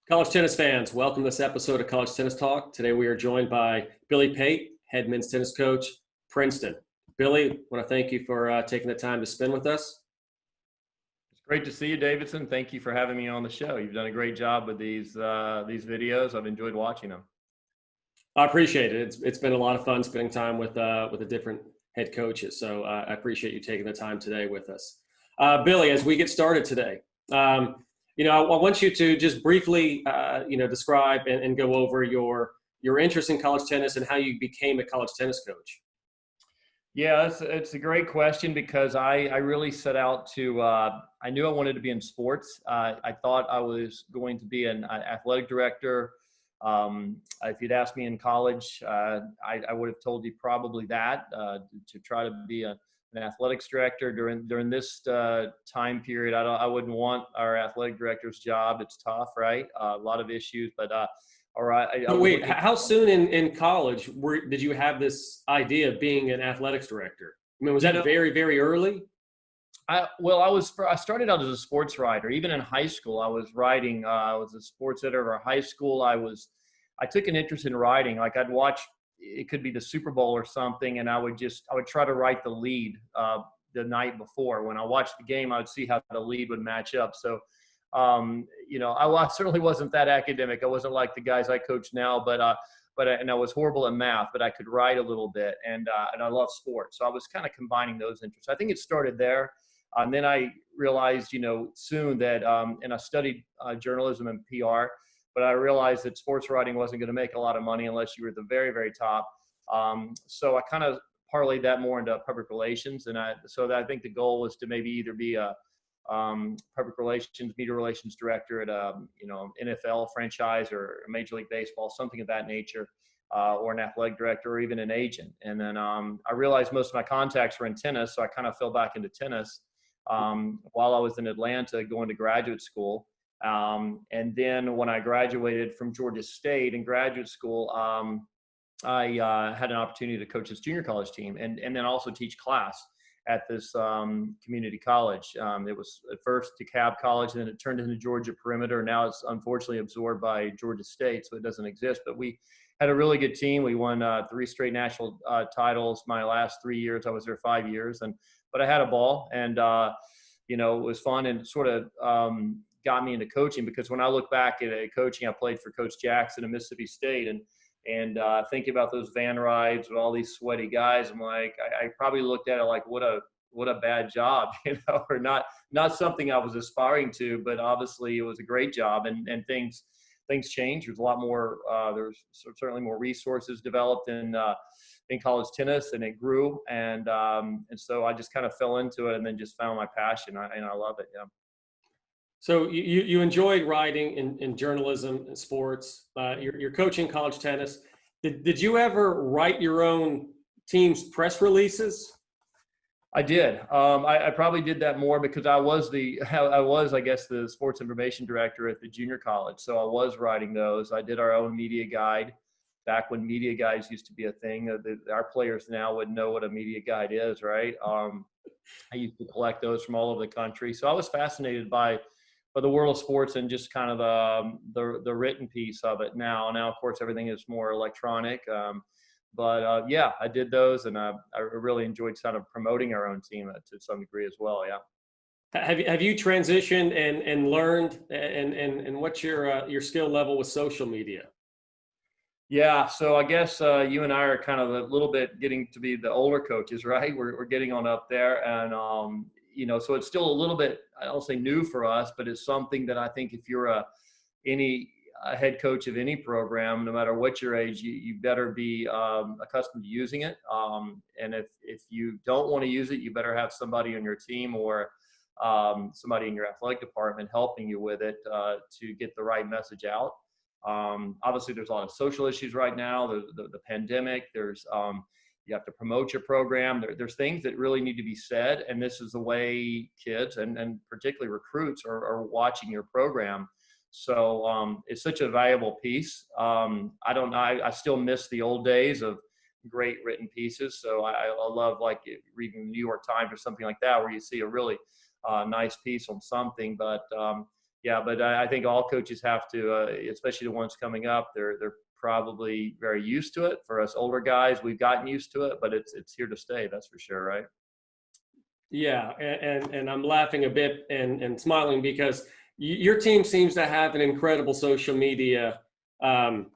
College tennis fans, welcome to this episode of College Tennis Talk. Today we are joined by Billy Pate, head men's tennis coach, Princeton. Billy, I want to thank you for taking the time to spend with us. It's great to see you, Davidson. Thank you for having me on the show. You've done a great job with these videos. I've enjoyed watching them. I appreciate it. It's been a lot of fun spending time with the different head coaches. So I appreciate you taking the time today with us. Billy, as we get started today, I want you to just briefly, describe and go over your interest in college tennis and how you became a college tennis coach. Yeah, it's a great question because I really set out to, I knew I wanted to be in sports. I thought I was going to be an athletic director. If you'd asked me in college, I would have told you probably that, to try to be an athletics director during this time period. I wouldn't want our athletic director's job. It's tough, right? A lot of issues, but all right. Wait, how soon in college did you have this idea of being an athletics director? I mean, was that very, very early? I started out as a sports writer. Even in high school, I was writing. I was a sports editor of high school. I took an interest in writing. Like I'd watch, it could be the Super Bowl or something, and I would try to write the lead the night before. When I watched the game, I would see how the lead would match up. So, I certainly wasn't that academic. I wasn't like the guys I coach now, but I was horrible at math, but I could write a little bit, and I love sports. So I was kind of combining those interests. I think it started there. And then I realized, soon that, and I studied journalism and PR, but I realized that sports writing wasn't going to make a lot of money unless you were at the very, very top. So I kind of parlayed that more into public relations. And I think the goal was to maybe either be a public relations, media relations director at a, NFL franchise or Major League Baseball, something of that nature, or an athletic director or even an agent. And then I realized most of my contacts were in tennis. So I kind of fell back into tennis while I was in Atlanta going to graduate school. And then when I graduated from Georgia State in graduate school, I had an opportunity to coach this junior college team and then also teach class at this community college. It was at first DeKalb College, and then it turned into Georgia Perimeter. Now it's unfortunately absorbed by Georgia State, so it doesn't exist. But we had a really good team. We won 3 straight national titles. My last 3 years, I was there 5 years, but I had a ball, and it was fun, and sort of got me into coaching, because when I look back at coaching, I played for Coach Jackson at Mississippi State, and thinking about those van rides with all these sweaty guys, I'm like, I probably looked at it like, what a bad job, or not something I was aspiring to, but obviously it was a great job, and things changed. There's a lot more, there's certainly more resources developed in college tennis, and it grew. And so I just kind of fell into it and then just found my passion, and I love it. Yeah. So you enjoyed writing in journalism and sports. You're coaching college tennis. Did you ever write your own team's press releases? I did. I probably did that more because I was, I guess, the sports information director at the junior college. So I was writing those. I did our own media guide back when media guides used to be a thing. Our players now would know what a media guide is, right? I used to collect those from all over the country. So I was fascinated by the world of sports and just kind of the written piece of it now. Now, of course, everything is more electronic. But yeah, I did those, and I really enjoyed kind of promoting our own team to some degree as well. Yeah. Have you transitioned and learned, and what's your skill level with social media? Yeah, so I guess you and I are kind of a little bit getting to be the older coaches, right? We're getting on up there, and so it's still a little bit, I don't say new for us, but it's something that I think if you're a head coach of any program, no matter what your age, you better be accustomed to using it. And if you don't want to use it, you better have somebody on your team or somebody in your athletic department helping you with it to get the right message out. Obviously, there's a lot of social issues right now. The pandemic. There's you have to promote your program. There's things that really need to be said, and this is the way kids and particularly recruits are watching your program. So it's such a valuable piece. I still miss the old days of great written pieces. So I love like reading the New York Times or something like that, where you see a really nice piece on something. But yeah, but I think all coaches have to, especially the ones coming up, they're probably very used to it. For us older guys, we've gotten used to it, but it's here to stay. That's for sure, right? Yeah, and I'm laughing a bit and smiling because your team seems to have an incredible social media um,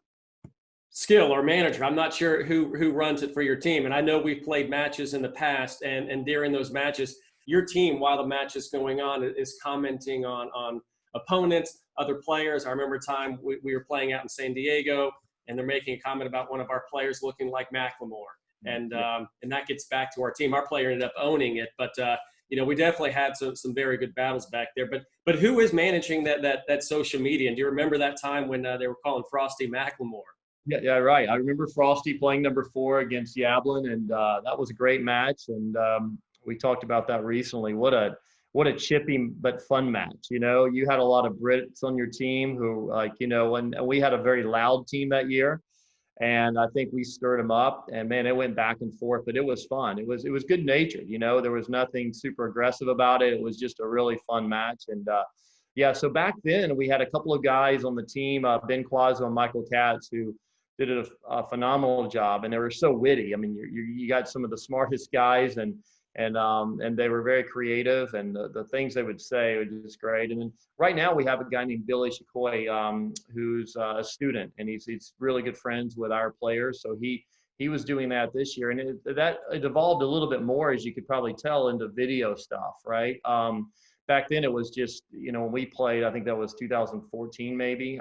skill or manager. I'm not sure who runs it for your team, and I know we've played matches in the past, and during those matches, your team, while the match is going on, is commenting on opponents, other players. I remember a time we were playing out in San Diego, and they're making a comment about one of our players looking like Macklemore. And that gets back to our team. Our player ended up owning it, but we definitely had some very good battles back there. But who is managing that social media? And do you remember that time when they were calling Frosty Macklemore? Yeah, yeah, right. I remember Frosty playing number 4 against Yablin, and that was a great match. And we talked about that recently. What a chippy but fun match. You had a lot of Brits on your team who, and we had a very loud team that year. And I think we stirred them up, and man, it went back and forth, but it was fun. It was good natured. There was nothing super aggressive about it. It was just a really fun match. And yeah, so back then we had a couple of guys on the team, Ben Quazzo and Michael Katz, who did a phenomenal job, and they were so witty. I mean, you got some of the smartest guys, and they were very creative, and the things they would say were just great. And then right now we have a guy named Billy Pate, who's a student, and he's really good friends with our players. So he was doing that this year, and it evolved a little bit more, as you could probably tell, into video stuff, right? Back then it was just, when we played, I think that was 2014 maybe.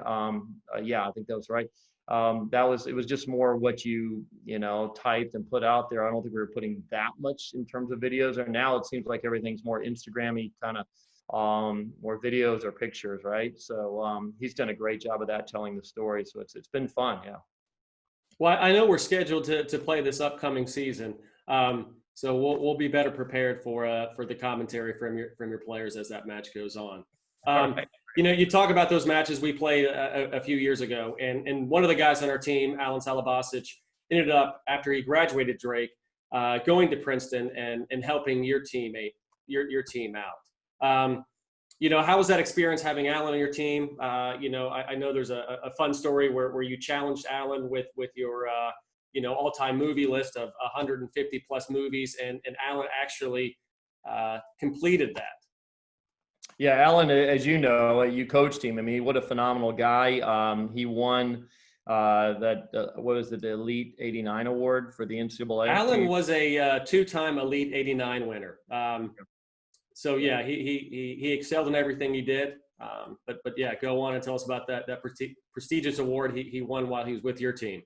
Yeah, I think that was right. It was just more what you typed and put out there. I don't think we were putting that much in terms of videos. And now it seems like everything's more Instagram-y kind of, more videos or pictures, right? So he's done a great job of that, telling the story. So it's been fun, yeah. Well, I know we're scheduled to play this upcoming season, so we'll be better prepared for the commentary from your players as that match goes on. Right. You talk about those matches we played a few years ago, and one of the guys on our team, Alan Salabasic, ended up, after he graduated Drake, going to Princeton and helping your team out. How was that experience having Alan on your team? I know there's a fun story where you challenged Alan with your all-time movie list of 150 plus movies, and Alan actually completed that. Yeah, Alan, as you know, you coached him. I mean, what a phenomenal guy. He won what was it, the Elite 89 award for the NCAA. Alan was a two-time Elite 89 winner. So yeah, he excelled in everything he did. But yeah, go on and tell us about that prestigious award he won while he was with your team.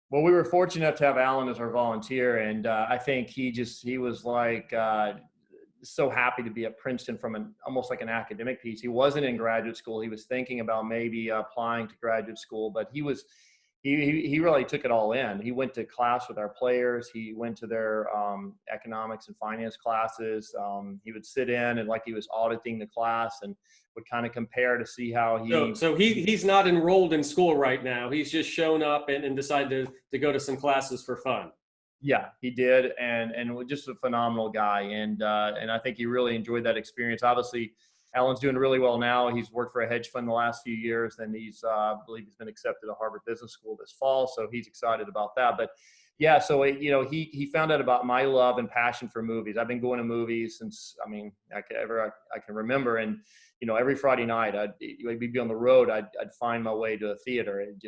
Well, we were fortunate enough to have Alan as our volunteer, and I think he was like so happy to be at Princeton from almost like an academic piece. He wasn't in graduate school. He was thinking about maybe applying to graduate school, but he really took it all in. He went to class with our players. He went to their economics and finance classes. He would sit in and like he was auditing the class and would kind of compare to see how he. So he's not enrolled in school right now. He's just shown up and decided to go to some classes for fun. Yeah, he did, and just a phenomenal guy, and I think he really enjoyed that experience. Obviously, Alan's doing really well now. He's worked for a hedge fund the last few years, and I believe he's been accepted to Harvard Business School this fall, so he's excited about that. But yeah, so he found out about my love and passion for movies. I've been going to movies since I can remember, and every Friday night we'd be on the road. I'd find my way to a theater, and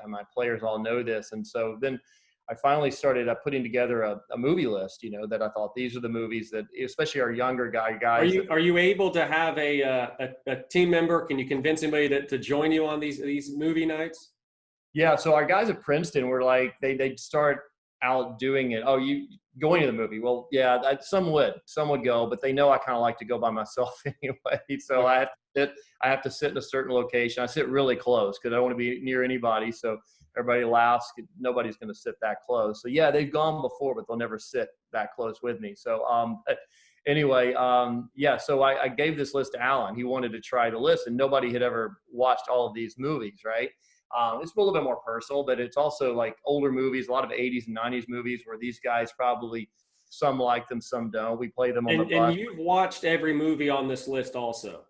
my players all know this, and so then I finally started putting together a movie list, that I thought these are the movies that, especially our younger guys. Are you able to have a team member? Can you convince anybody to join you on these movie nights? Yeah. So our guys at Princeton were like, they'd start out doing it. Oh, you going to the movie? Well, yeah, some would go, but they know I kind of like to go by myself anyway. So okay. I have to sit in a certain location. I sit really close because I don't want to be near anybody. So everybody laughs. Nobody's going to sit that close. So yeah, they've gone before, but they'll never sit that close with me. So anyway, yeah. So I gave this list to Alan. He wanted to try the list, and nobody had ever watched all of these movies, right? It's a little bit more personal, but it's also like older movies, a lot of 80s and 90s movies where these guys probably, some like them, some don't. We play them on the bus. And you've watched every movie on this list also.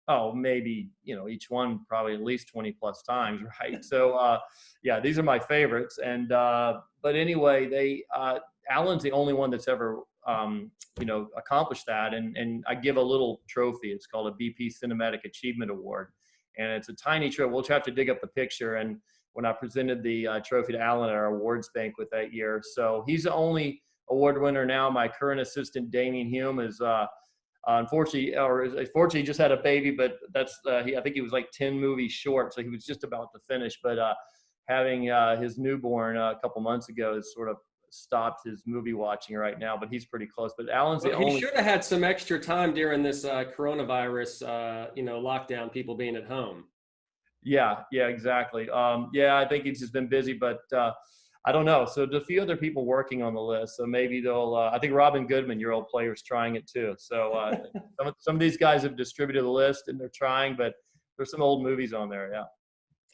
Oh, maybe, each one probably at least 20 plus times, right? So, yeah, these are my favorites. And, but anyway, Alan's the only one that's ever, accomplished that. And I give a little trophy. It's called a BP Cinematic Achievement Award. And it's a tiny trophy. We'll have to dig up the picture. And when I presented the trophy to Alan at our awards banquet that year. So he's the only award winner now. My current assistant, Damien Hume, is, fortunately, he just had a baby, but I think he was like 10 movies short, so he was just about to finish. But having his newborn a couple months ago has sort of stopped his movie watching right now, but he's pretty close. But Alan's the Well, he only. should have had some extra time during this coronavirus, lockdown, people being at home. Yeah, exactly. Yeah, I think he's just been busy, but I don't know. So there's a few other people working on the list. So maybe they'll, I think Robin Goodman, your old player, is trying it too. So some of these guys have distributed the list and they're trying, but there's some old movies on there. Yeah.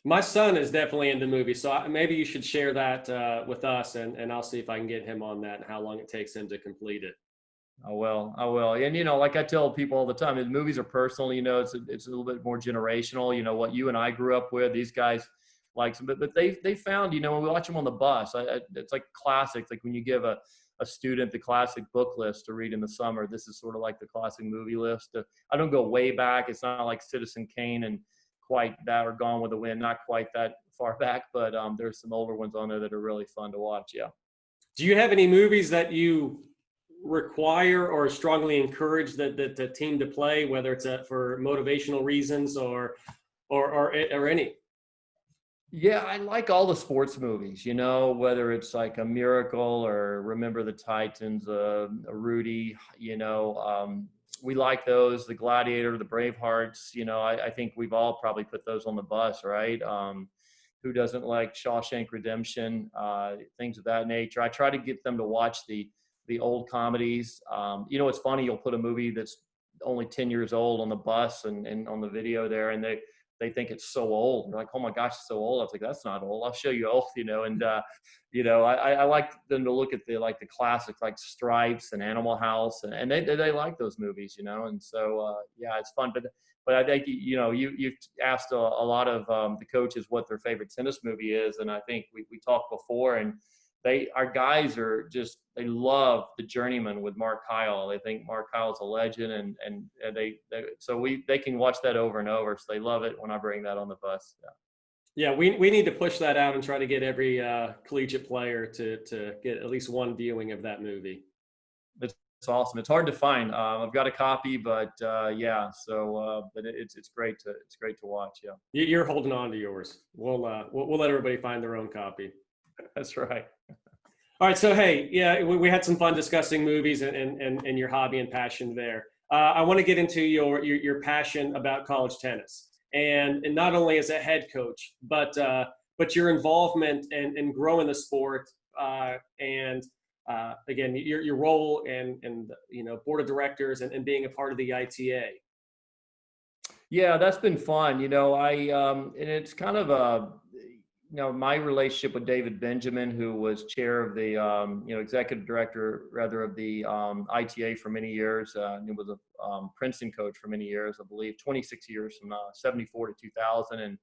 My son is definitely into movies, so maybe you should share that with us, and I'll see if I can get him on that and how long it takes him to complete it. I will. And, like I tell people all the time, the movies are personal, it's a little bit more generational, what you and I grew up with, these guys like some, but they found, when we watch them on the bus, it's like classics. Like when you give a student the classic book list to read in the summer, this is sort of like the classic movie list. I don't go way back. It's not like Citizen Kane and quite that, or Gone with the Wind, not quite that far back, but there's some older ones on there that are really fun to watch. Yeah. Do you have any movies that you require or strongly encourage the team to play, whether it's for motivational reasons or any? Yeah, I like all the sports movies, whether it's like a Miracle or Remember the Titans, a Rudy, we like those, the Gladiator, the Bravehearts, I think we've all probably put those on the bus, right? Who doesn't like Shawshank Redemption, things of that nature. I try to get them to watch the old comedies. It's funny, you'll put a movie that's only 10 years old on the bus and on the video there, and they think it's so old. They're like, oh my gosh, it's so old. I was like, that's not old. I'll show you old, and I like them to look at the classics like Stripes and Animal House, and they like those movies, and so yeah, it's fun. But I think you've asked a lot of the coaches what their favorite tennis movie is, and I think we talked before, and our guys are just, they love The Journeyman with Mark Kyle. They think Mark Kyle's a legend, and they can watch that over and over. So they love it when I bring that on the bus. Yeah, we need to push that out and try to get every collegiate player to get at least one viewing of that movie. It's awesome. It's hard to find. I've got a copy, but yeah. So, but it's great to watch. Yeah. You're holding on to yours. We'll let everybody find their own copy. That's right. All right. So, hey, yeah, we had some fun discussing movies and your hobby and passion there. I want to get into your passion about college tennis, and not only as a head coach, but your involvement in growing the sport, and again, your role and board of directors and being a part of the ITA. Yeah, that's been fun. And it's kind of my relationship with David Benjamin, who was chair of the, executive director, rather, of the ITA for many years. He was a Princeton coach for many years, I believe, 26 years from 74 to 2000. And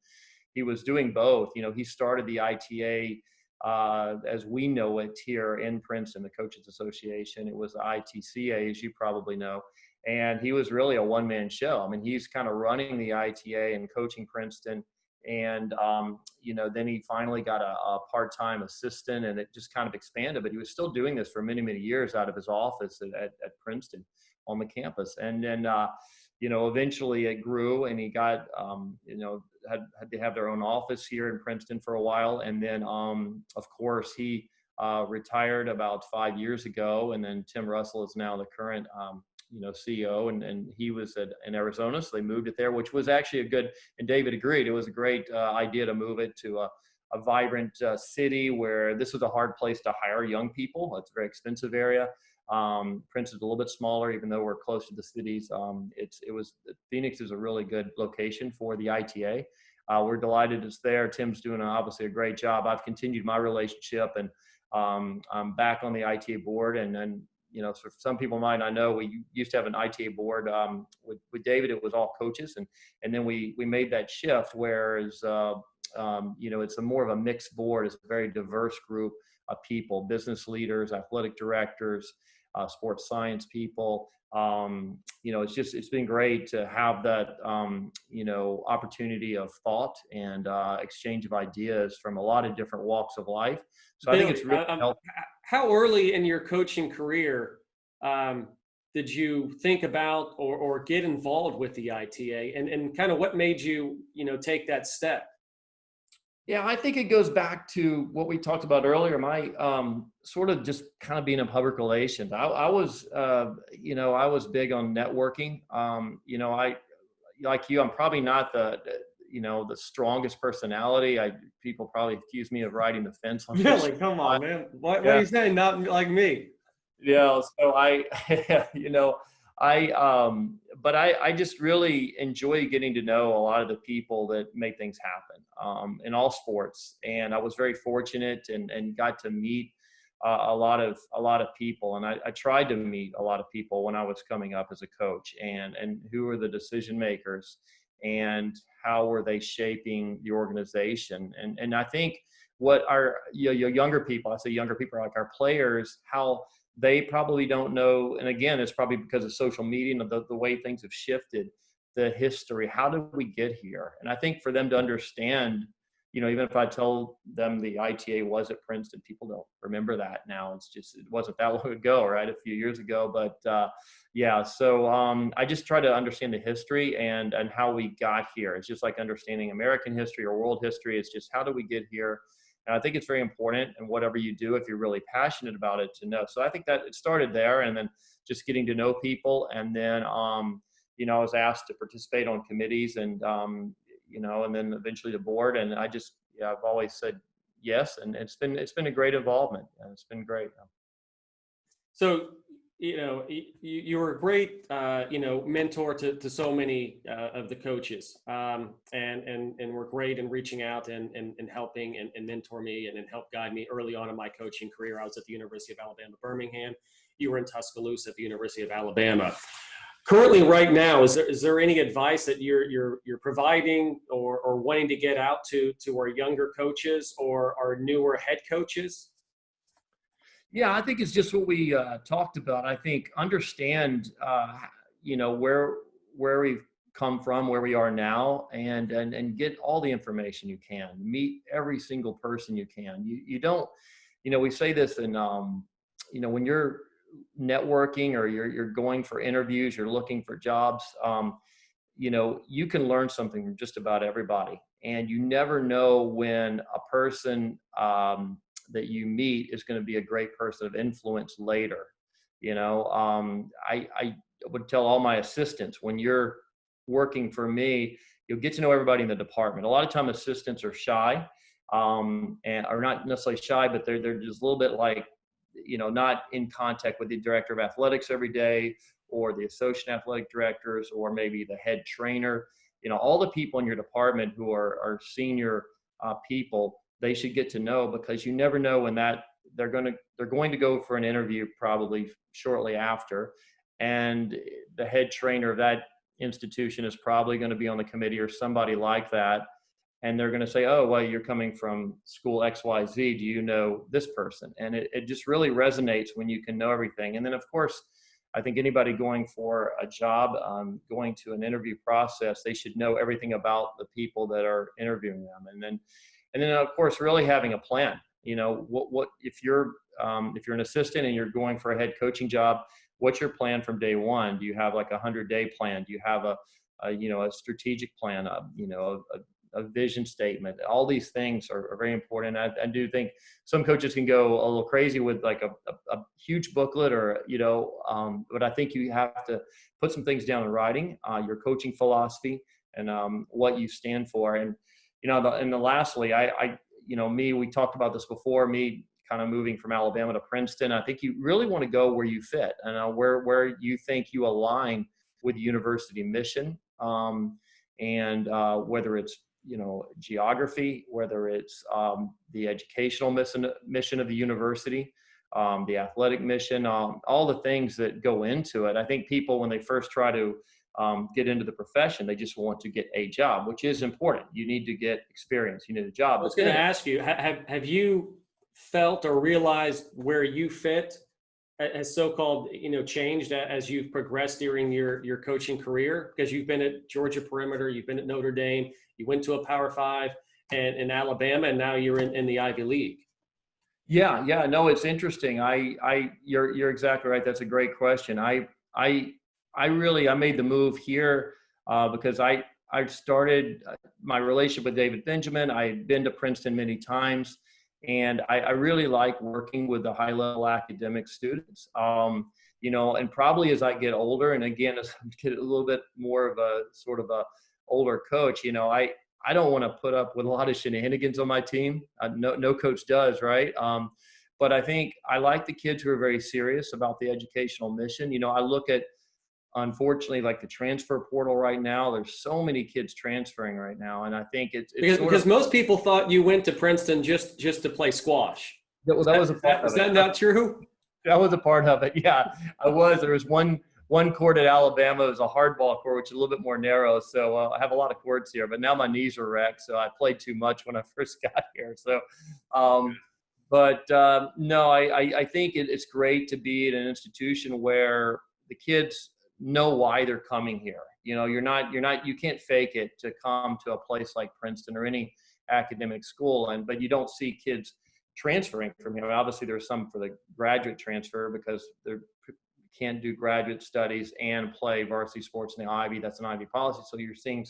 he was doing both. He started the ITA as we know it here in Princeton, the Coaches Association. It was the ITCA, as you probably know. And he was really a one-man show. I mean, he's kind of running the ITA and coaching Princeton. And, then he finally got a part-time assistant, and it just kind of expanded, but he was still doing this for many, many years out of his office at Princeton on the campus. And then, eventually it grew, and he got, had to have their own office here in Princeton for a while. And then, of course, he retired about 5 years ago. And then Tim Russell is now the current, CEO, and he was in Arizona, so they moved it there, which was actually a good, and David agreed, it was a great idea to move it to a vibrant city where this was a hard place to hire young people. It's a very expensive area. Princeton's a little bit smaller, even though we're close to the cities. Phoenix is a really good location for the ITA. We're delighted it's there. Tim's doing obviously a great job. I've continued my relationship, and I'm back on the ITA board, and so some people might not know, we used to have an ITA board. With David, it was all coaches, and then we made that shift, whereas it's a more of a mixed board. It's a very diverse group of people: business leaders, athletic directors, sports science people. It's been great to have that opportunity of thought and exchange of ideas from a lot of different walks of life. So Billy, I think it's really helpful. how early in your coaching career did you think about or get involved with the ITA, and kind of what made you, take that step? Yeah, I think it goes back to what we talked about earlier. My sort of just kind of being in public relations. I was big on networking. I like you. I'm probably not the strongest personality. People probably accuse me of riding the fence on this. Really? Come on, man. What are Yeah. you saying? Not like me. Yeah. So but I just really enjoy getting to know a lot of the people that make things happen in all sports. And I was very fortunate and got to meet a lot of people. And I tried to meet a lot of people when I was coming up as a coach, and who were the decision makers and how were they shaping the organization. And I think what our younger people, I say younger people, like our players, how they probably don't know. And again, it's probably because of social media and the way things have shifted, the history. How did we get here? And I think for them to understand, even if I tell them the ITA was at Princeton, people don't remember that now. It wasn't that long ago, right? A few years ago. But so I just try to understand the history and how we got here. It's just like understanding American history or world history. It's just, how do we get here? And I think it's very important, and whatever you do, if you're really passionate about it, to know. So I think that it started there, and then just getting to know people. And then, I was asked to participate on committees, and, and then eventually the board. And I've always said yes. And it's been a great involvement, and it's been great. So, you were a great, mentor to so many of the coaches, and were great in reaching out and helping and mentor me and help guide me early on in my coaching career. I was at the University of Alabama, Birmingham. You were in Tuscaloosa at the University of Alabama. Currently, right now, is there any advice that you're providing or wanting to get out to our younger coaches or our newer head coaches? Yeah, I think it's just what we talked about. I think understand, where we've come from, where we are now, and get all the information you can. Meet every single person you can. You don't, we say this in, when you're networking or you're going for interviews, you're looking for jobs, you can learn something from just about everybody. And you never know when a person that you meet is going to be a great person of influence later. I would tell all my assistants, when you're working for me, you'll get to know everybody in the department. A lot of time assistants are shy, and are not necessarily shy, but they're just a little bit like, not in contact with the director of athletics every day, or the associate athletic directors, or maybe the head trainer. All the people in your department who are senior people, they should get to know, because you never know when they're going to go for an interview probably shortly after, and the head trainer of that institution is probably going to be on the committee or somebody like that, and they're going to say, oh, well, you're coming from school XYZ, do you know this person? And it just really resonates when you can know everything. And then, of course, I think anybody going for a job, going to an interview process, they should know everything about the people that are interviewing them. And then, of course, really having a plan. What if you're an assistant and you're going for a head coaching job, what's your plan from day one? Do you have like a 100-day plan? Do you have a strategic plan, a vision statement? All these things are very important. I do think some coaches can go a little crazy with like a huge booklet or, but I think you have to put some things down in writing, your coaching philosophy and what you stand for. And, lastly, we talked about this before, me kind of moving from Alabama to Princeton. I think you really want to go where you fit and where you think you align with the university mission, and whether it's, geography, whether it's the educational mission of the university, the athletic mission, all the things that go into it. I think people, when they first try to get into the profession, they just want to get a job, which is important. You need to get experience. You need a job. I was going to ask you, have you felt or realized where you fit as so-called, changed as you've progressed during your coaching career? Because you've been at Georgia Perimeter, you've been at Notre Dame, you went to a Power Five and in Alabama, and now you're in the Ivy League. Yeah, no, it's interesting. You're exactly right. That's a great question. I made the move here because I started my relationship with David Benjamin. I had been to Princeton many times, and I really like working with the high level academic students. And probably as I get older, and again, as I get a little bit more of a sort of a older coach, I don't want to put up with a lot of shenanigans on my team. No coach does, right? But I think I like the kids who are very serious about the educational mission. I look at, unfortunately, like the transfer portal right now. There's so many kids transferring right now, and I think it's because most people thought you went to Princeton just to play squash. Well, that was a part of it. Is that not true? That was a part of it. Yeah, I was. There was one court at Alabama. It was a hardball court, which is a little bit more narrow. So I have a lot of courts here, but now my knees are wrecked. So I played too much when I first got here. So, no, I think it's great to be at an institution where the kids know why they're coming here. You can't fake it to come to a place like Princeton or any academic school. But you don't see kids transferring from here. Obviously, there's some for the graduate transfer because they're can't do graduate studies and play varsity sports in the Ivy. That's an Ivy policy. So you're seeing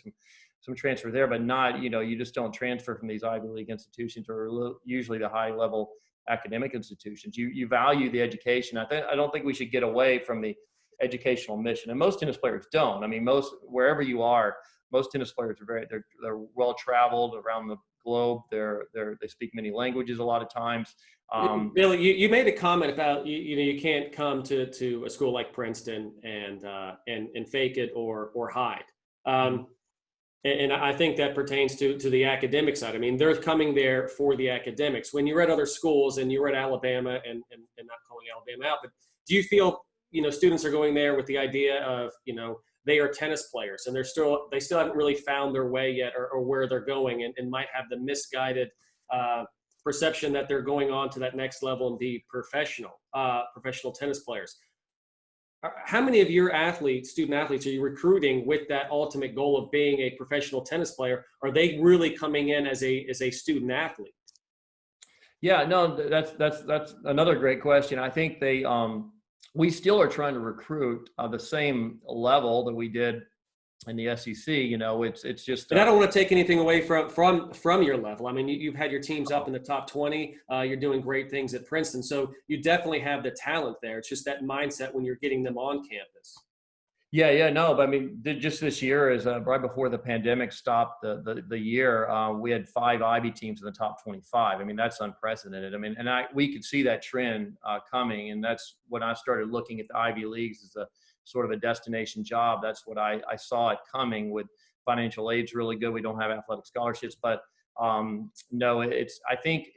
some transfer there, but not, you just don't transfer from these Ivy League institutions or usually the high level academic institutions. You value the education. I don't think we should get away from the educational mission. And most tennis players don't. I mean, wherever you are, most tennis players are they're well traveled around the globe. They speak many languages a lot of times. Billy, you made a comment about you can't come to a school like Princeton and fake it or hide. And I think that pertains to the academic side. I mean, they're coming there for the academics. When you're at other schools and you're at Alabama and not calling Alabama out, but do you feel students are going there with the idea of they are tennis players and they still haven't really found their way yet or where they're going and might have the misguided perception that they're going on to that next level and be professional tennis players? How many of your student athletes are you recruiting with that ultimate goal of being a professional tennis player? Are they really coming in as a student athlete? Yeah, no, that's another great question. I think we still are trying to recruit the same level that we did in the SEC. It's just. And I don't want to take anything away from your level. I mean, you've had your teams up in the top 20. You're doing great things at Princeton, so you definitely have the talent there. It's just that mindset when you're getting them on campus. Yeah, no, but I mean, just this year is right before the pandemic stopped the year, we had 5 Ivy teams in the top 25. I mean, that's unprecedented. I mean, and we could see that trend coming, and that's when I started looking at the Ivy Leagues as a sort of a destination job. That's what I saw it coming. With financial aid's really good. We don't have athletic scholarships, but no, I think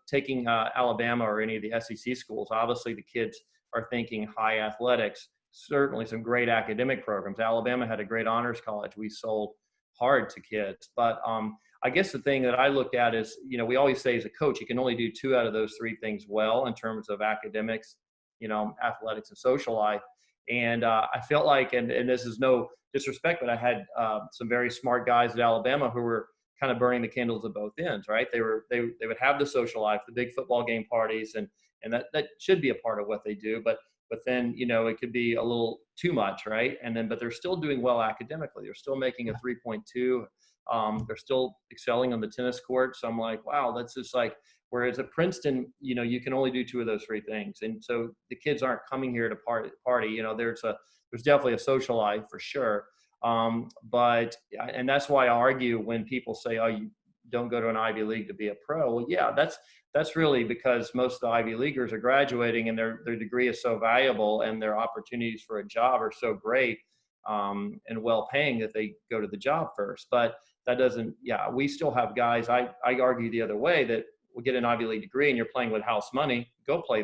taking Alabama or any of the SEC schools, obviously the kids are thinking high athletics. Certainly some great academic programs. Alabama had a great honors college. We sold hard to kids. But I guess the thing that I looked at is, we always say as a coach, you can only do 2 out of those 3 things well in terms of academics, athletics and social life. And I felt like, and this is no disrespect, but I had some very smart guys at Alabama who were kind of burning the candles at both ends, right? They would have the social life, the big football game parties, and that should be a part of what they do. But then, it could be a little too much, right? But they're still doing well academically. They're still making a 3.2. They're still excelling on the tennis court. So I'm like, wow, that's just like, whereas at Princeton, you can only do 2 of those 3 things. And so the kids aren't coming here to party. There's definitely a social life for sure. And that's why I argue when people say, oh, you don't go to an Ivy League to be a pro. Well, yeah, that's really because most of the Ivy Leaguers are graduating and their degree is so valuable and their opportunities for a job are so great and well paying that they go to the job first. But that doesn't, we still have guys, I argue the other way, that will get an Ivy League degree and you're playing with house money, go play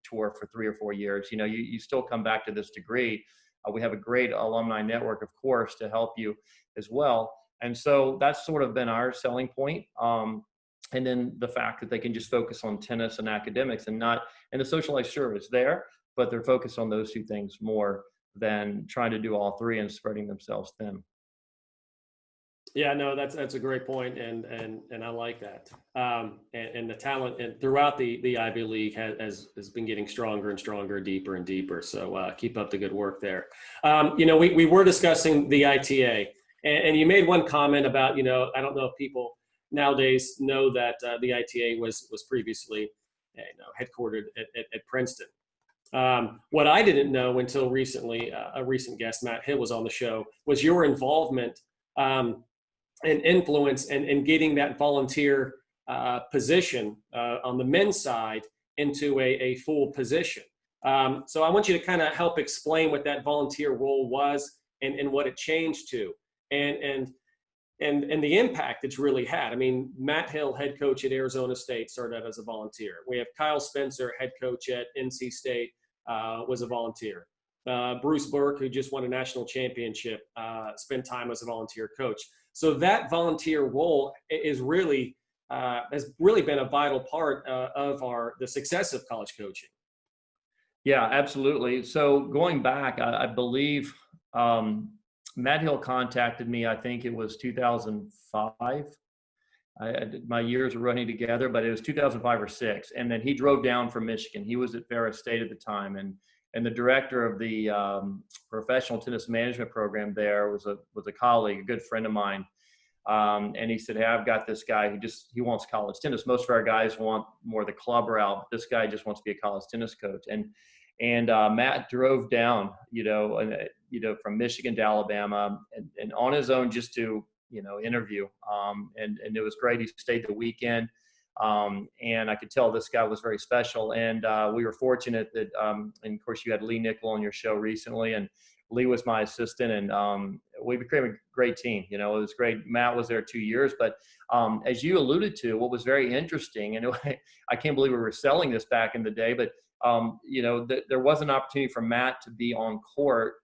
tour for 3 or 4 years. You still come back to this degree. We have a great alumni network, of course, to help you as well. And so that's sort of been our selling point. And then the fact that they can just focus on tennis and academics and the social life sure is there, but they're focused on those two things more than trying to do all three and spreading themselves thin. Yeah, no, that's a great point, and I like that. And the talent and throughout the Ivy League has been getting stronger and stronger, deeper and deeper. So keep up the good work there. We were discussing the ITA, and you made one comment about, I don't know if people nowadays know that the ITA was previously headquartered at Princeton. What I didn't know until recently, a recent guest, Matt Hill, was on the show, was your involvement and influence and getting that volunteer position on the men's side into a full position. So I want you to kind of help explain what that volunteer role was and what it changed to and the impact it's really had. I mean, Matt Hill, head coach at Arizona State, started out as a volunteer. We have Kyle Spencer, head coach at NC State, was a volunteer. Bruce Burke, who just won a national championship, spent time as a volunteer coach. So that volunteer role is really has really been a vital part of the success of college coaching. Yeah, absolutely. So going back, I believe Matt Hill contacted me. I think it was 2005. My years were running together, but it was 2005 or 6. And then he drove down from Michigan. He was at Ferris State at the time, and the director of the professional tennis management program there was a colleague, a good friend of mine. And he said, "Hey, I've got this guy he wants college tennis. Most of our guys want more the club route. This guy just wants to be a college tennis coach." And Matt drove down, from Michigan to Alabama and on his own just to, interview. And it was great. He stayed the weekend. And I could tell this guy was very special. And we were fortunate that, and of course you had Lee Nickel on your show recently, and Lee was my assistant, and we became a great team. It was great. Matt was there 2 years, but as you alluded to, what was very interesting, and I can't believe we were selling this back in the day, but there was an opportunity for Matt to be on court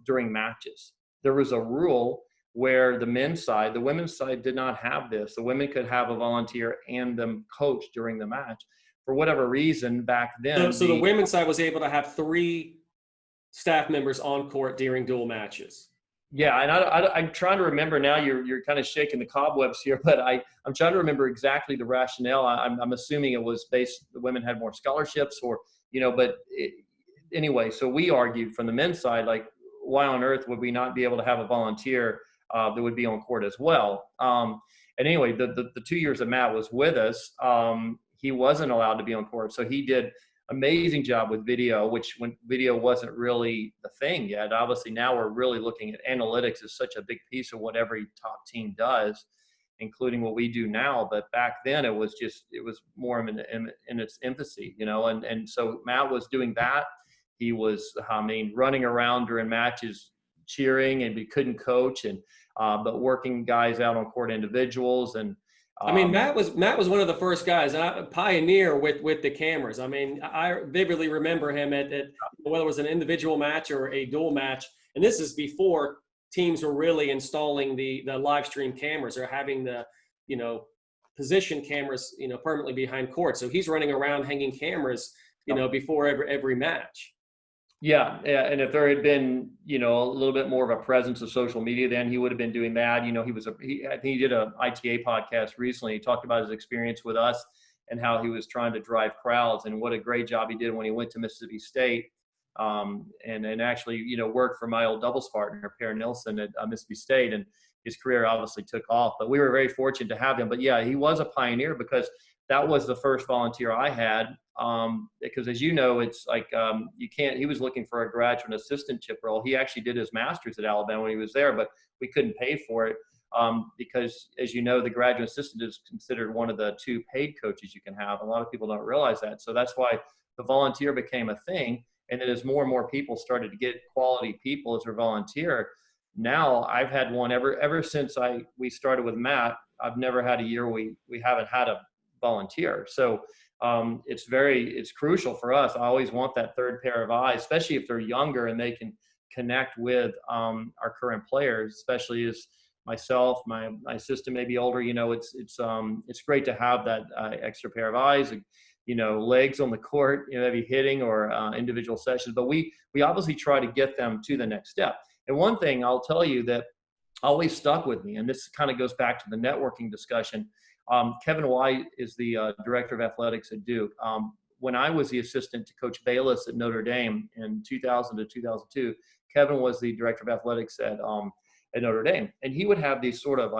during matches. There was a rule where the men's side, the women's side did not have this. The women could have a volunteer and them coach during the match. For whatever reason back then. So the women's side was able to have 3 staff members on court during dual matches. Yeah, and I'm trying to remember now. You're kind of shaking the cobwebs here, but I'm trying to remember exactly the rationale. I'm assuming it was the women had more scholarships, anyway. So we argued from the men's side, like, why on earth would we not be able to have a volunteer that would be on court as well? And anyway, the 2 years that Matt was with us, he wasn't allowed to be on court, so he did amazing job with video, which when video wasn't really the thing yet. Obviously now we're really looking at analytics as such a big piece of what every top team does, including what we do now. But back then it was more in its infancy, and so Matt was doing that. He was, running around during matches, cheering, and we couldn't coach, and but working guys out on court, individuals. And Matt was one of the first guys, a pioneer with the cameras. I vividly remember him at whether it was an individual match or a dual match, and this is before teams were really installing the live stream cameras or having the position cameras permanently behind court. So he's running around hanging cameras before every match. Yeah, and if there had been, a little bit more of a presence of social media, then he would have been doing that. I think he did a ITA podcast recently. He talked about his experience with us and how he was trying to drive crowds, and what a great job he did when he went to Mississippi State, and actually, worked for my old doubles partner, Per Nilsson at Mississippi State, and his career obviously took off. But we were very fortunate to have him. But yeah, he was a pioneer because that was the first volunteer I had. Because as you know, it's like he was looking for a graduate assistantship role. He actually did his master's at Alabama when he was there, but we couldn't pay for it because, as you know, the graduate assistant is considered one of the 2 paid coaches you can have. A lot of people don't realize that. So that's why the volunteer became a thing. And then as more and more people started to get quality people as their volunteer, now I've had one ever since we started with Matt. I've never had a year we haven't had a volunteer. So it's crucial for us. I always want that third pair of eyes, especially if they're younger and they can connect with our current players, especially as myself, my assistant may be older. It's great to have that extra pair of eyes, legs on the court, maybe hitting or individual sessions. But we obviously try to get them to the next step. And one thing I'll tell you that always stuck with me, and this kind of goes back to the networking discussion. Kevin White is the director of athletics at Duke. When I was the assistant to Coach Bayless at Notre Dame in 2000 to 2002, Kevin was the director of athletics at Notre Dame. And he would have these sort of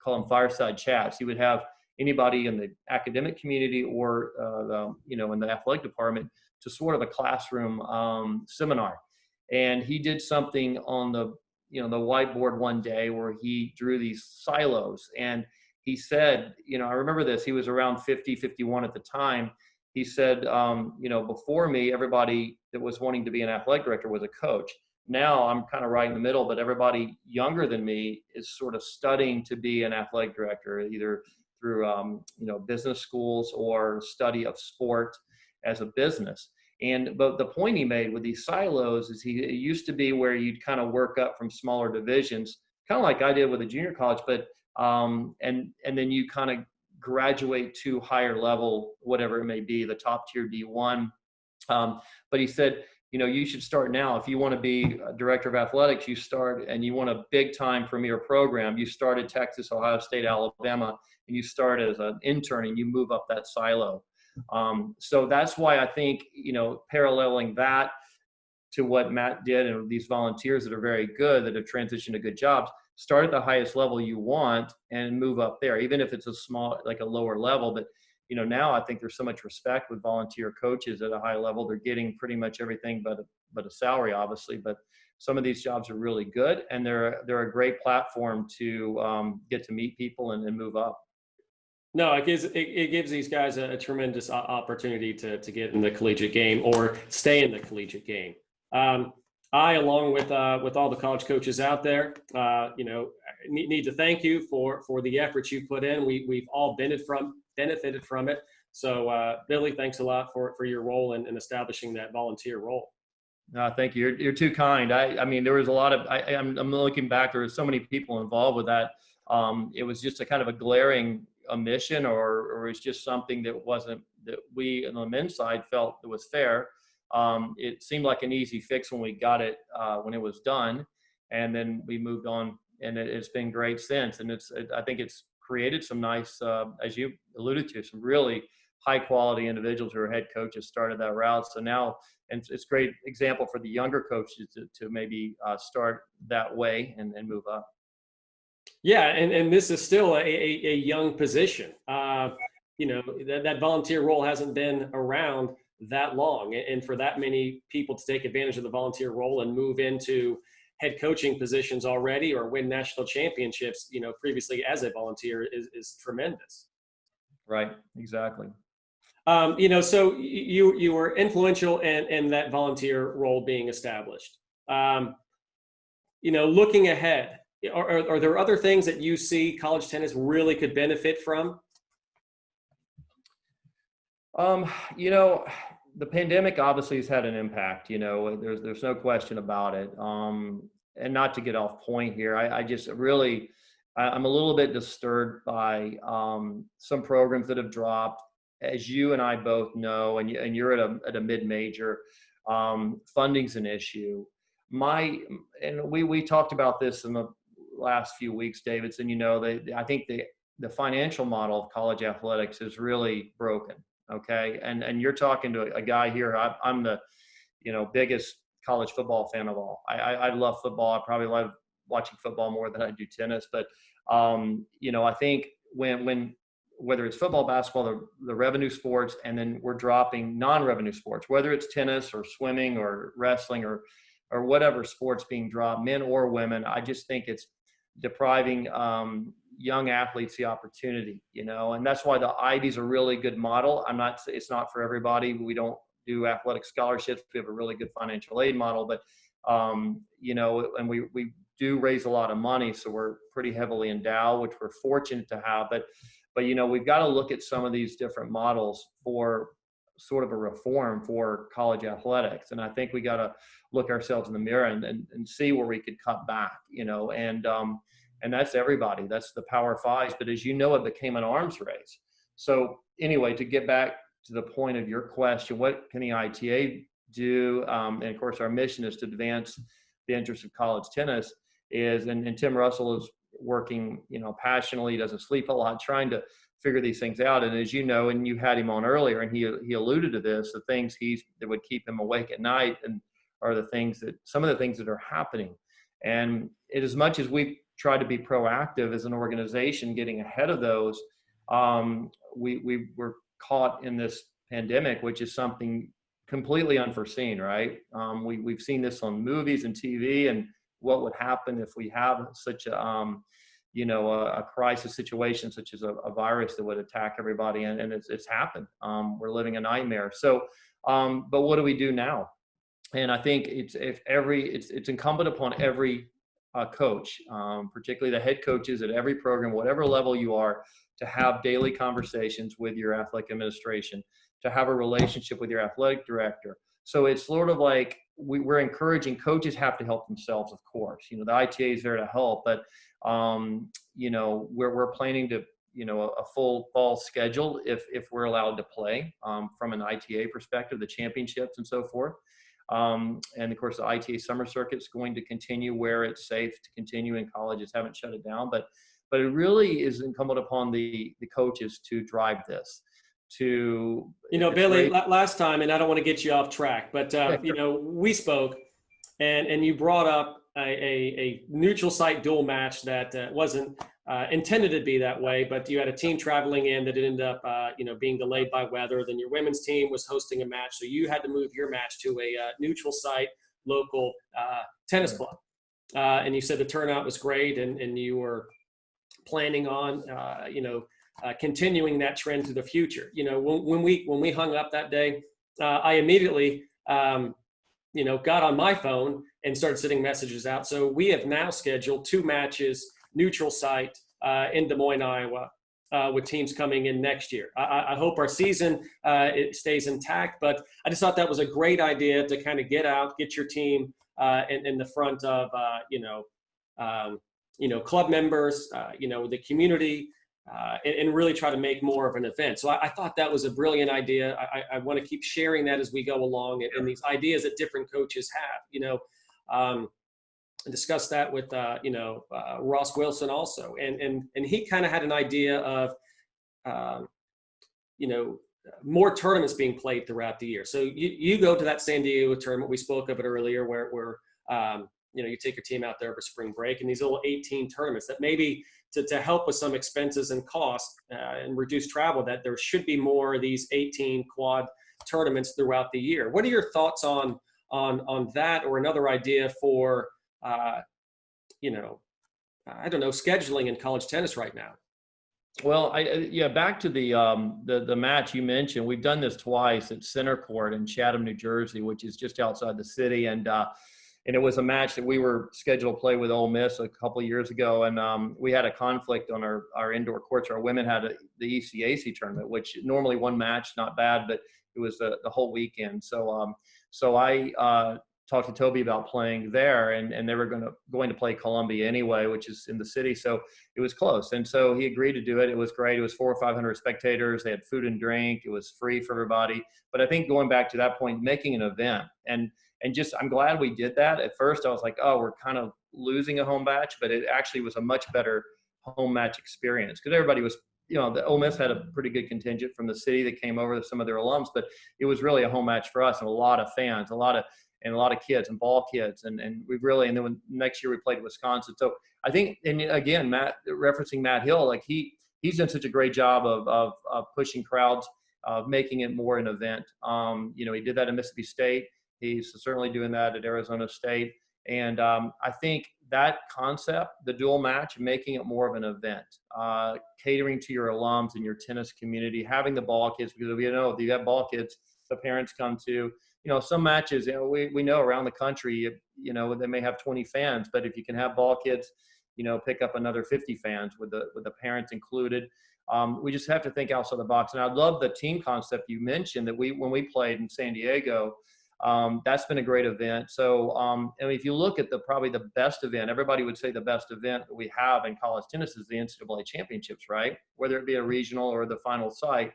call them fireside chats. He would have anybody in the academic community or in the athletic department to sort of a classroom seminar. And he did something on the whiteboard one day where he drew these silos. And he said, I remember this, he was around 50, 51 at the time. He said, before me, everybody that was wanting to be an athletic director was a coach. Now I'm kind of right in the middle, but everybody younger than me is sort of studying to be an athletic director, either through, business schools or study of sport as a business. But the point he made with these silos is it used to be where you'd kind of work up from smaller divisions, kind of like I did with a junior college, but and then you kind of graduate to higher level, whatever it may be, the top tier D1. But he said, you should start now. If you want to be a director of athletics, you start, and you want a big time premier program, you start at Texas, Ohio State, Alabama, and you start as an intern and you move up that silo. So that's why I think, paralleling that to what Matt did and these volunteers that are very good, that have transitioned to good jobs, start at the highest level you want and move up there, even if it's a lower level. But, now I think there's so much respect with volunteer coaches at a high level. They're getting pretty much everything but a salary, obviously. But some of these jobs are really good, and they're a great platform to get to meet people and move up. No, it gives these guys a tremendous opportunity to get in the collegiate game or stay in the collegiate game. I, along with all the college coaches out there, need to thank you for the efforts you put in. We've all benefited from it. So, Billy, thanks a lot for your role in establishing that volunteer role. Thank you. You're too kind. I mean, there was a lot of. I'm looking back. There were so many people involved with that. It was just a kind of a glaring omission, or it's just something that we on the men's side felt that was fair. It seemed like an easy fix when we got it, when it was done, and then we moved on, and it's been great since. And I think it's created some nice, as you alluded to, some really high quality individuals who are head coaches started that route. So now, and it's a great example for the younger coaches to maybe start that way and move up. Yeah, and this is still a young position. That volunteer role hasn't been around that long, and for that many people to take advantage of the volunteer role and move into head coaching positions already or win national championships, previously as a volunteer is tremendous. Right, exactly. So you were influential in that volunteer role being established. Looking ahead, are there other things that you see college tennis really could benefit from? The pandemic obviously has had an impact. There's no question about it. And not to get off point here, I'm a little bit disturbed by some programs that have dropped, as you and I both know, and you're at a mid-major. Funding's an issue. We talked about this in the last few weeks, Davidson. I think the financial model of college athletics is really broken. Okay. And you're talking to a guy here. I'm the, biggest college football fan of all. I love football. I probably love watching football more than I do tennis, but I think when whether it's football, basketball, the revenue sports, and then we're dropping non-revenue sports, whether it's tennis or swimming or wrestling or whatever sports being dropped, men or women, I just think it's depriving young athletes the opportunity, and that's why the Ivy's a really good model. It's not for everybody. We don't do athletic scholarships. We have a really good financial aid model, but and we do raise a lot of money, so we're pretty heavily endowed, which we're fortunate to have. But we've got to look at some of these different models for sort of a reform for college athletics. And I think we got to look ourselves in the mirror and see where we could cut back, and that's everybody. That's the Power Fives. But as you know, it became an arms race. So anyway, to get back to the point of your question, what can the ITA do? And of course, our mission is to advance the interest of college tennis. And Tim Russell is working, passionately, doesn't sleep a lot, trying to figure these things out. And as you know, and you had him on earlier, and he alluded to this, the things that would keep him awake at night and are some of the things that are happening. And as much as we try to be proactive as an organization, getting ahead of those, we were caught in this pandemic, which is something completely unforeseen, right? We've seen this on movies and TV, and what would happen if we have such a crisis situation, such as a virus that would attack everybody, and it's happened. We're living a nightmare. So, but what do we do now? And I think it's incumbent upon every coach, particularly the head coaches at every program, whatever level you are, to have daily conversations with your athletic administration, to have a relationship with your athletic director. So it's sort of like we're encouraging coaches have to help themselves, of course. The ITA is there to help, but we're planning to a full fall schedule if we're allowed to play from an ITA perspective, the championships and so forth. And of course, the ITA summer circuit is going to continue where it's safe to continue, and colleges haven't shut it down. But it really is incumbent upon the coaches to drive this. Billy, last time, and I don't want to get you off track, but we spoke, and you brought up a neutral site dual match that wasn't intended to be that way, but you had a team traveling in that ended up being delayed by weather. Then your women's team was hosting a match, so you had to move your match to a neutral site local tennis club, and you said the turnout was great, and you were planning on continuing that trend to the future. When we hung up that day, I immediately got on my phone and started sending messages out. So we have now scheduled 2 matches, neutral site, in Des Moines, Iowa, with teams coming in next year. I hope our season it stays intact, but I just thought that was a great idea to kind of get out, get your team in the front of club members, the community, and really try to make more of an event. So I thought that was a brilliant idea. I want to keep sharing that as we go along, and these ideas that different coaches have, discussed that with, Ross Wilson also. And he kind of had an idea of, more tournaments being played throughout the year. So you go to that San Diego tournament, we spoke of it earlier, where you take your team out there for spring break, and these little 18 tournaments that maybe to help with some expenses and costs and reduce travel, that there should be more of these 18 quad tournaments throughout the year. What are your thoughts on that, or another idea for, scheduling in college tennis right now? Well, back to the match you mentioned. We've done this twice at Center Court in Chatham, New Jersey, which is just outside the city, and it was a match that we were scheduled to play with Ole Miss a couple of years ago, and we had a conflict on our indoor courts. Our women had the ECAC tournament, which normally one match, not bad, but it was the whole weekend. So I talked to Toby about playing there, and they were going to play Columbia anyway, which is in the city. So it was close. And so he agreed to do it. It was great. It was 400 or 500 spectators. They had food and drink. It was free for everybody. But I think going back to that point, making an event, and just, I'm glad we did that. At first I was like, oh, we're kind of losing a home match, but it actually was a much better home match experience, because everybody was, the Ole Miss had a pretty good contingent from the city that came over, some of their alums, but it was really a home match for us, and a lot of fans, a lot of kids and ball kids. And then next year we played Wisconsin. So I think, and again, Matt, referencing Matt Hill, like he's done such a great job of pushing crowds, of making it more an event. He did that in Mississippi State. He's certainly doing that at Arizona State. And I think that concept, the dual match, making it more of an event, catering to your alums and your tennis community, having the ball kids, because you have ball kids, the parents come to, some matches, we know around the country, they may have 20 fans, but if you can have ball kids, pick up another 50 fans with the parents included. We just have to think outside the box. And I love the team concept you mentioned that when we played in San Diego, that's been a great event. So, and if you look at probably the best event, everybody would say the best event that we have in college tennis is the NCAA championships, right? Whether it be a regional or the final site.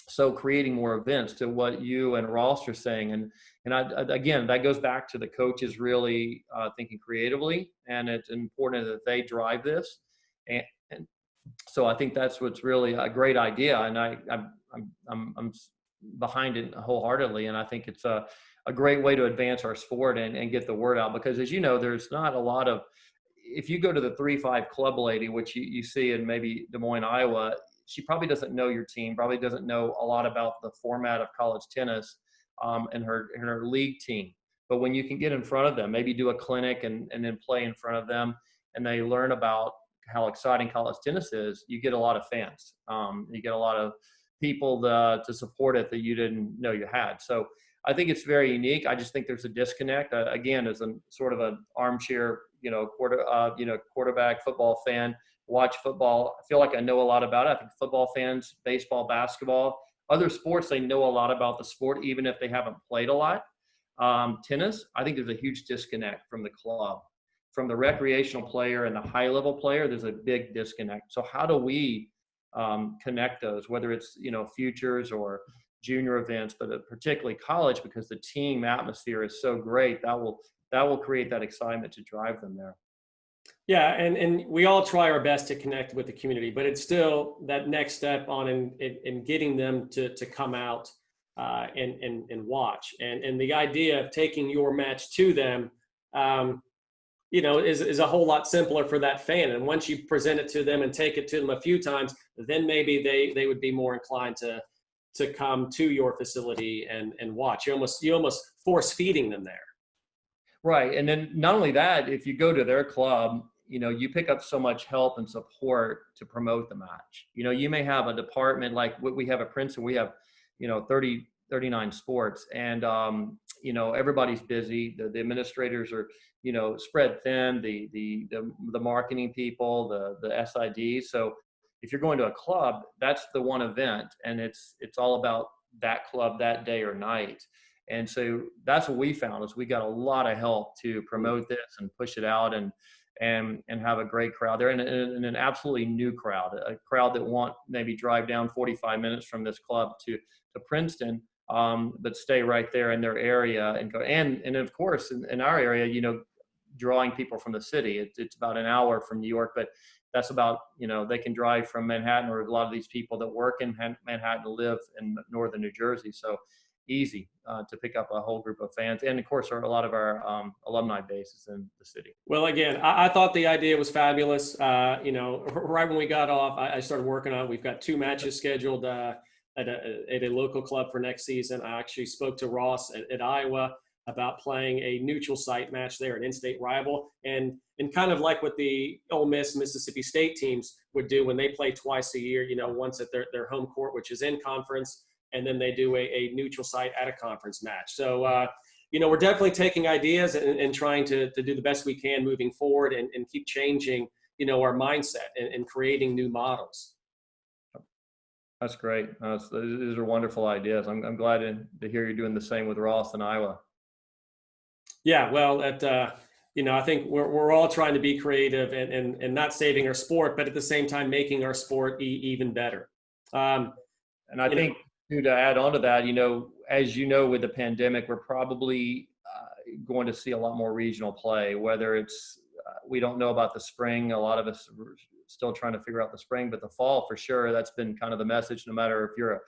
So creating more events to what you and Ross are saying. And again, that goes back to the coaches really thinking creatively, and it's important that they drive this. And so I think that's what's really a great idea. And I'm behind it wholeheartedly. And I think it's a great way to advance our sport and get the word out, because as you know, there's not a lot of, if you go to the 3-5 club lady, which you see in maybe Des Moines, Iowa, she probably doesn't know your team, probably doesn't know a lot about the format of college tennis and her league team. But when you can get in front of them, maybe do a clinic and then play in front of them, and they learn about how exciting college tennis is, you get a lot of fans. You get a lot of people to support it that you didn't know you had. So I think it's very unique. I just think there's a disconnect. Again, as a sort of an armchair, quarterback football fan, watch football. I feel like I know a lot about it. I think football fans, baseball, basketball, other sports, they know a lot about the sport, even if they haven't played a lot. Tennis, I think there's a huge disconnect from the club. From the recreational player and the high level player, there's a big disconnect. So how do we connect those, whether it's, futures or junior events, but particularly college, because the team atmosphere is so great, that will create that excitement to drive them there. Yeah, and we all try our best to connect with the community, but it's still that next step on in getting them to come out and watch. And the idea of taking your match to them, is a whole lot simpler for that fan. And once you present it to them and take it to them a few times, then maybe they would be more inclined to come to your facility and watch. You almost force feeding them there. Right. And then not only that, if you go to their club, you pick up so much help and support to promote the match. You may have a department like what we have at Princeton. We have, 39 sports, and, everybody's busy. The administrators are, spread thin, the marketing people, the SID. So if you're going to a club, that's the one event, and it's all about that club that day or night. And so that's what we found, is we got a lot of help to promote this and push it out and have a great crowd there, and an absolutely new crowd, a crowd that want maybe drive down 45 minutes from this club to Princeton, but stay right there in their area and go. And of course, in our area, drawing people from the city, it's about an hour from New York, but that's about, they can drive from Manhattan, or a lot of these people that work in Manhattan live in northern New Jersey. So easy to pick up a whole group of fans. And of course, a lot of our alumni bases in the city. Well, again, I thought the idea was fabulous. Right when we got off, I started working on it. We've got 2 matches scheduled at a local club for next season. I actually spoke to Ross at Iowa about playing a neutral site match there, an in-state rival, and kind of like what the Ole Miss, Mississippi State teams would do when they play twice a year, once at their home court, which is in conference, and then they do a neutral site at a conference match. So, we're definitely taking ideas and trying to do the best we can moving forward and keep changing, our mindset and creating new models. That's great. These are wonderful ideas. I'm glad to hear you're doing the same with Ross in Iowa. Yeah, well, I think we're all trying to be creative and not saving our sport, but at the same time making our sport even better. And I think to add on to that, as with the pandemic, we're probably going to see a lot more regional play, whether it's, we don't know about the spring. A lot of us are still trying to figure out the spring, but the fall for sure, that's been kind of the message, no matter if you're a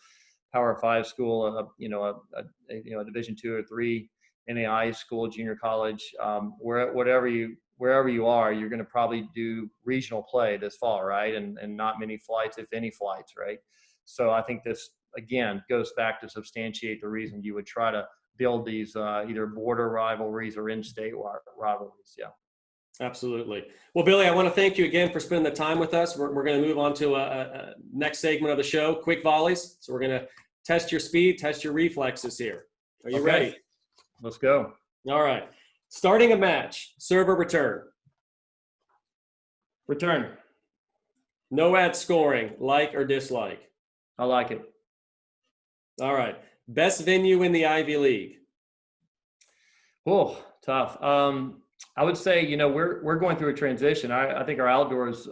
Power 5 school, a Division 2 or 3 NAI school, junior college, wherever you are, you're going to probably do regional play this fall, right? And not many flights, if any flights, right? So I think this, again, goes back to substantiate the reason you would try to build these either border rivalries or in-state rivalries. Yeah. Absolutely. Well, Billy, I want to thank you again for spending the time with us. We're going to move on to a next segment of the show, quick volleys. So we're going to test your speed, test your reflexes here. Are you Okay, ready? let's go. All right. Starting a match, serve or return. Return. No ad scoring, like or dislike. I like it. All right. Best venue in the Ivy League. Oh, tough. I would say, we're going through a transition. I think our outdoors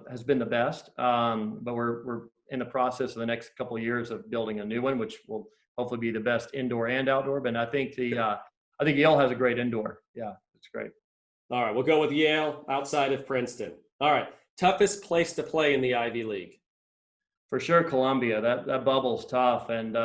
has been the best, but we're in the process of the next couple of years of building a new one, which will hopefully be the best indoor and outdoor. But I think I think Yale has a great indoor. Yeah, it's great. All right. We'll go with Yale outside of Princeton. All right. Toughest place to play in the Ivy League. For sure, Columbia. That bubble's tough, and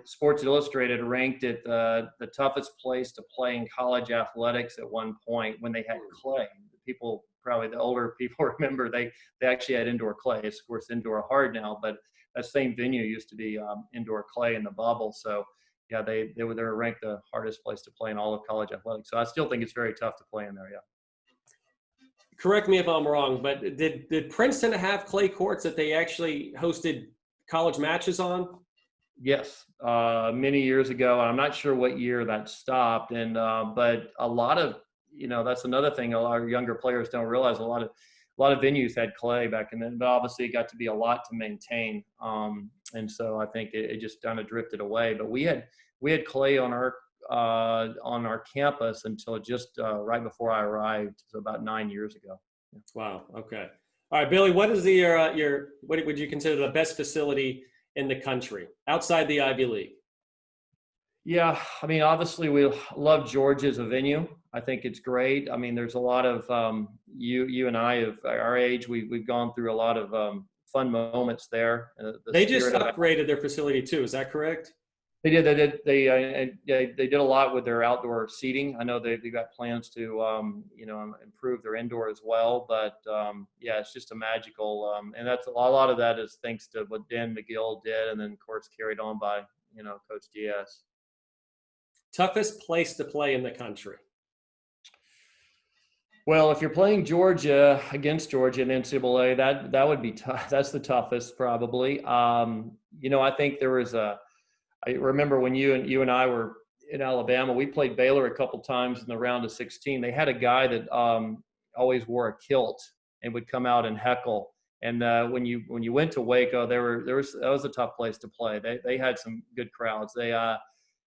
Sports Illustrated ranked it the toughest place to play in college athletics at one point when they had clay. People, probably the older people, remember they actually had indoor clay. It's of course indoor hard now, but that same venue used to be indoor clay in the bubble. So yeah, they were ranked the hardest place to play in all of college athletics. So I still think it's very tough to play in there. Yeah. Correct me if I'm wrong, but did Princeton have clay courts that they actually hosted college matches on? Yes, many years ago. I'm not sure what year that stopped, and but a lot of that's another thing a lot of younger players don't realize. A lot of venues had clay back then, but obviously it got to be a lot to maintain, and so I think it just kind of drifted away. But we had clay on our campus until just right before I arrived, so about 9 years ago. Yeah. Wow. Okay. All right, Billy. What is your what would you consider the best facility in the country outside the Ivy League? Yeah, I mean, obviously, we love Georgia as a venue. I think it's great. I mean, there's a lot of you and I of our age. We've gone through a lot of fun moments there. They just upgraded their facility too. Is that correct? They did. They did a lot with their outdoor seating. I know they've got plans to improve their indoor as well. But yeah, it's just a magical, and that's a lot of that is thanks to what Dan McGill did, and then of course carried on by Coach Diaz. Toughest place to play in the country. Well, if you're playing Georgia against Georgia in NCAA, that would be tough. That's the toughest probably. I think there was I remember when you and I were in Alabama, we played Baylor a couple times in the round of 16. They had a guy that always wore a kilt and would come out and heckle. And when you went to Waco, that was a tough place to play. They had some good crowds.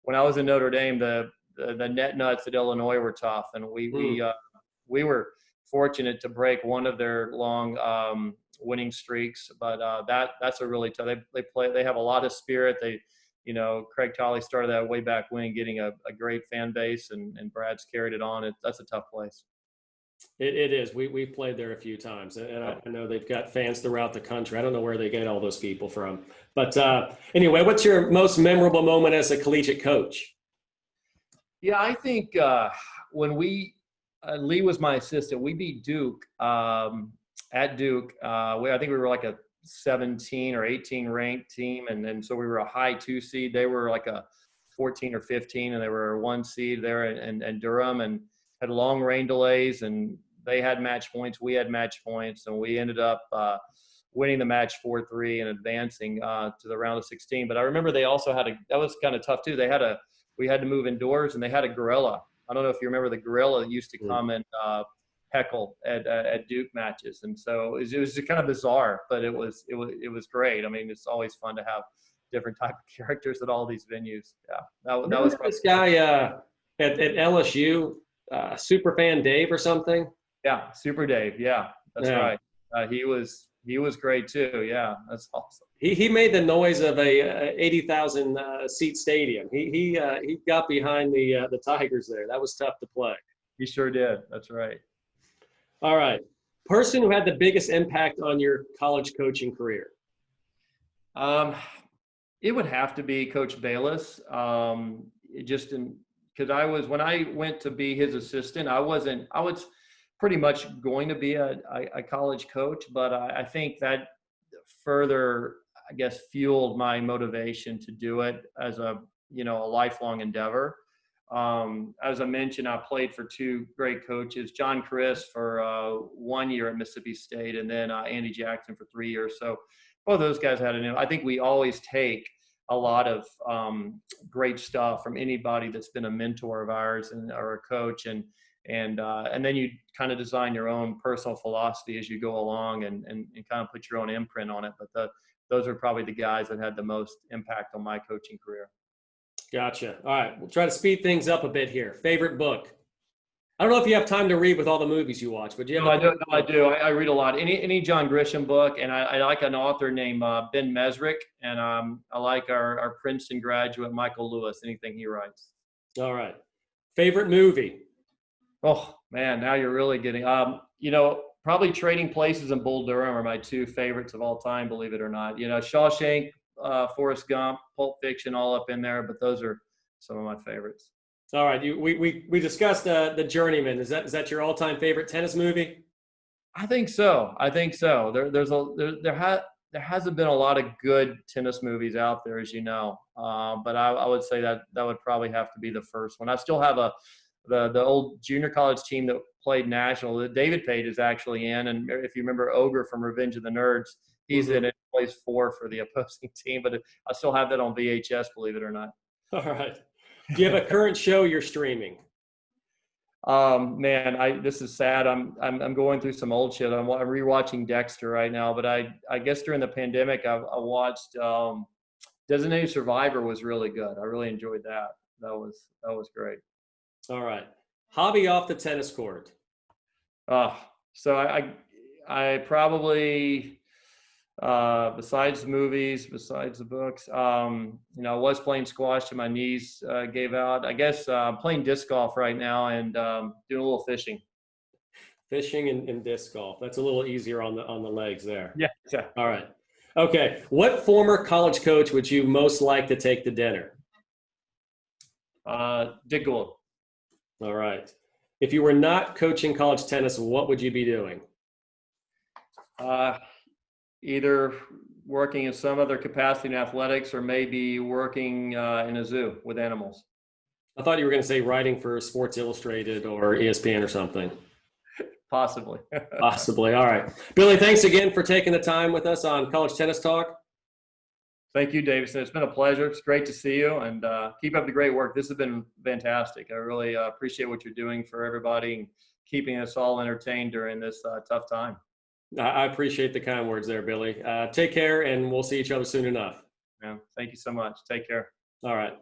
When I was in Notre Dame, the net nuts at Illinois were tough, and we were fortunate to break one of their long winning streaks. But that's a really tough. They have a lot of spirit. Craig Tolley started that way back when, getting a great fan base, and Brad's carried it on. That's a tough place. It is. We've played there a few times, and I know they've got fans throughout the country. I don't know where they get all those people from. But anyway, what's your most memorable moment as a collegiate coach? Yeah, I think when Lee was my assistant, we beat Duke at Duke. I think we were like a 17 or 18 ranked team, and so we were a high 2 seed. They were like a 14 or 15, and they were a 1 seed there in Durham, and had long rain delays, and they had match points. We had match points, and we ended up winning the match 4-3 and advancing to the round of 16. But I remember they also that was kind of tough too. We had to move indoors, and they had a gorilla. I don't know if you remember the gorilla that used to come and heckle at Duke matches, and so it was kind of bizarre, but it was great. I mean, it's always fun to have different type of characters at all these venues. Yeah, that was this guy at LSU. Superfan Dave or something. Yeah, Super Dave. Yeah, that's right. He was great too. Yeah, that's awesome. He made the noise of a 80,000 seat stadium. He got behind the Tigers there. That was tough to play. He sure did. That's right. All right. Person who had the biggest impact on your college coaching career. It would have to be Coach Bayless. Because when I went to be his assistant, I was pretty much going to be a college coach, but I think that further, I guess, fueled my motivation to do it as a lifelong endeavor. As I mentioned, I played for 2 great coaches, John Chris for 1 year at Mississippi State, and then Andy Jackson for 3 years. So both of those guys I think we always take a lot of great stuff from anybody that's been a mentor of ours or a coach, and then you kind of design your own personal philosophy as you go along and kind of put your own imprint on it. But those are probably the guys that had the most impact on my coaching career. Gotcha. All right. We'll try to speed things up a bit here. Favorite book? I don't know if you have time to read with all the movies you watch, but do you have No, I do. No, I do. I read a lot. Any John Grisham book, and I like an author named Ben Mesrick, and I like our Princeton graduate Michael Lewis. Anything he writes. All right. Favorite movie? Oh man, now you're really getting. Probably Trading Places and Bull Durham are my two favorites of all time. Believe it or not, Shawshank, Forrest Gump, Pulp Fiction, all up in there. But those are some of my favorites. All right. We discussed The Journeyman. Is that your all-time favorite tennis movie? I think so. There hasn't been a lot of good tennis movies out there, as you know. But I would say that would probably have to be the first one. I still have the old junior college team that played national that David Pate is actually in. And if you remember Ogre from Revenge of the Nerds, he's in it, plays 4 for the opposing team. But I still have that on VHS, believe it or not. All right. Do you have a current show you're streaming? Man, this is sad. I'm going through some old shit. I'm rewatching Dexter right now, but I guess during the pandemic, I watched Designated Survivor was really good. I really enjoyed that. That was great. All right. Hobby off the tennis court. So I probably, besides movies, besides the books, I was playing squash and my knees gave out. I guess I'm playing disc golf right now and doing a little fishing. Fishing and disc golf. That's a little easier on the legs there. Yeah. All right. Okay. What former college coach would you most like to take to dinner? Dick Gould. All right. If you were not coaching college tennis, what would you be doing? Either working in some other capacity in athletics or maybe working in a zoo with animals. I thought you were going to say writing for Sports Illustrated or ESPN or something. Possibly. Possibly. All right. Billy, thanks again for taking the time with us on College Tennis Talk. Thank you, Davison. It's been a pleasure. It's great to see you, and keep up the great work. This has been fantastic. I really appreciate what you're doing for everybody and keeping us all entertained during this tough time. I appreciate the kind words there, Billy. Take care, and we'll see each other soon enough. Yeah, thank you so much. Take care. All right.